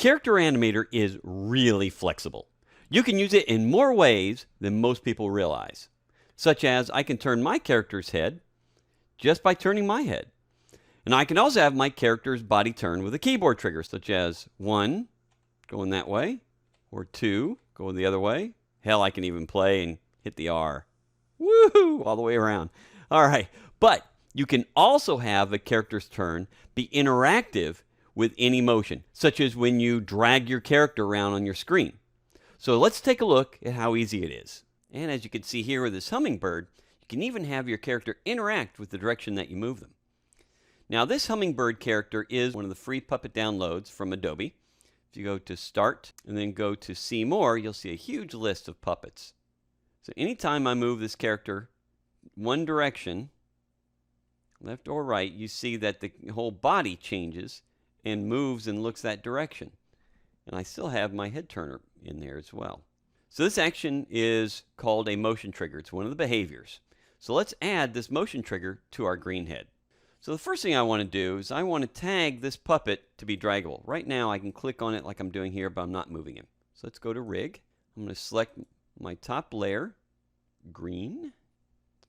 Character Animator is really flexible. You can use it in more ways than most people realize, such as I can turn my character's head just by turning my head. And I can also have my character's body turn with a keyboard trigger, such as 1, going that way, or 2, going the other way. Hell, I can even play and hit the R. Woohoo! All the way around. All right. But you can also have the character's turn be interactive with any motion, such as when you drag your character around on your screen. So let's take a look at how easy it is. And as you can see here with this hummingbird, you can even have your character interact with the direction that you move them. Now this hummingbird character is one of the free puppet downloads from Adobe. If you go to Start and then go to See More, you'll see a huge list of puppets. So anytime I move this character one direction, left or right, you see that the whole body changes and moves and looks that direction. And I still have my head turner in there as well. So this action is called a motion trigger. It's one of the behaviors. So let's add this motion trigger to our green head. So the first thing I want to do is I want to tag this puppet to be draggable. Right now I can click on it like I'm doing here, but I'm not moving him. So let's go to Rig. I'm going to select my top layer, green,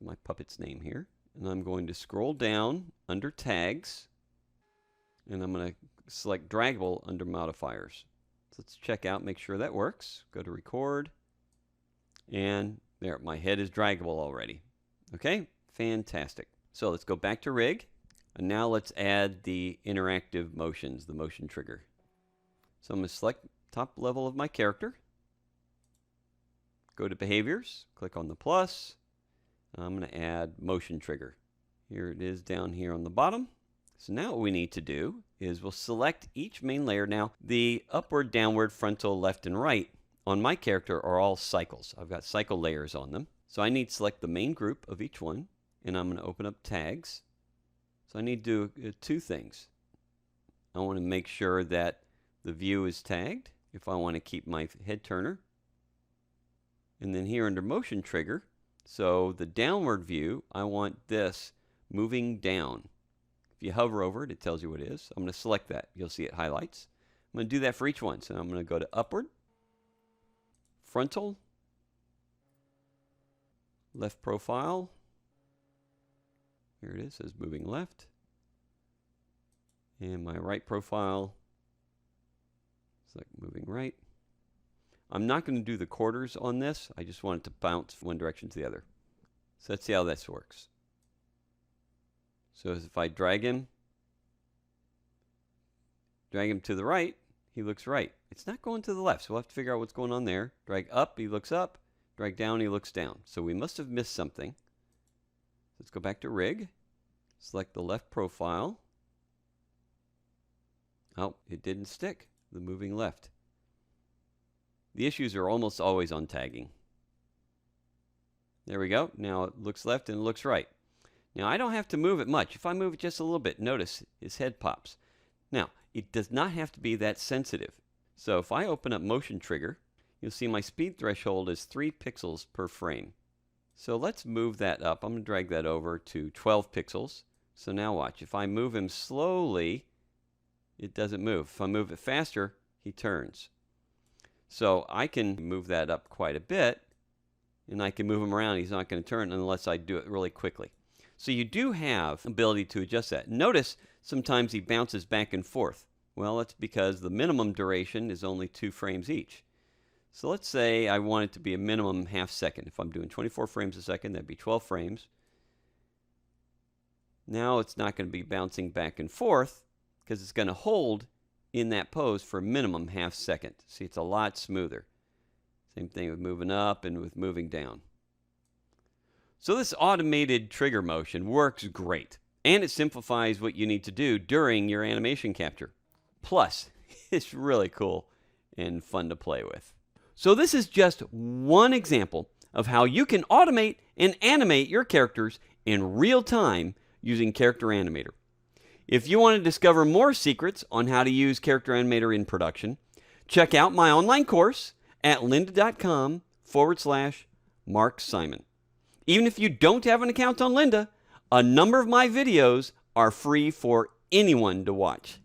my puppet's name here, and I'm going to scroll down under Tags, and I'm going to select Draggable under Modifiers. So let's check out, make sure that works. Go to Record, and there, my head is draggable already. Okay, fantastic. So let's go back to Rig. And now let's add the interactive motions, the motion trigger. So I'm going to select top level of my character. Go to Behaviors, click on the plus. I'm going to add motion trigger. Here it is down here on the bottom. So now what we need to do is we'll select each main layer. Now the upward, downward, frontal, left, and right on my character are all cycles. I've got cycle layers on them. So I need to select the main group of each one, and I'm going to open up Tags. So I need to do two things. I want to make sure that the view is tagged if I want to keep my head turner. And then here under motion trigger, so the downward view, I want this moving down. If you hover over it, it tells you what it is. I'm going to select that. You'll see it highlights. I'm going to do that for each one. So I'm going to go to upward, frontal, left profile. Here it is, says moving left. And my right profile, select moving right. I'm not going to do the quarters on this. I just want it to bounce from one direction to the other. So let's see how this works. So if I drag him to the right, he looks right. It's not going to the left, so we'll have to figure out what's going on there. Drag up, he looks up. Drag down, he looks down. So we must have missed something. Let's go back to Rig. Select the left profile. Oh, it didn't stick. The moving left. The issues are almost always on tagging. There we go. Now it looks left and it looks right. Now I don't have to move it much. If I move it just a little bit, notice his head pops. Now, it does not have to be that sensitive. So if I open up motion trigger, you'll see my speed threshold is 3 pixels per frame. So let's move that up. I'm going to drag that over to 12 pixels. So now watch. If I move him slowly, it doesn't move. If I move it faster, he turns. So I can move that up quite a bit, and I can move him around. He's not going to turn unless I do it really quickly. So you do have ability to adjust that. Notice sometimes he bounces back and forth. Well, that's because the minimum duration is only 2 frames each. So let's say I want it to be a minimum half second. If I'm doing 24 frames a second, that'd be 12 frames. Now it's not going to be bouncing back and forth because it's going to hold in that pose for a minimum half second. See, it's a lot smoother. Same thing with moving up and with moving down. So this automated trigger motion works great, and it simplifies what you need to do during your animation capture. Plus, it's really cool and fun to play with. So this is just one example of how you can automate and animate your characters in real time using Character Animator. If you want to discover more secrets on how to use Character Animator in production, check out my online course at lynda.com/Mark Simon. Even if you don't have an account on Lynda, a number of my videos are free for anyone to watch.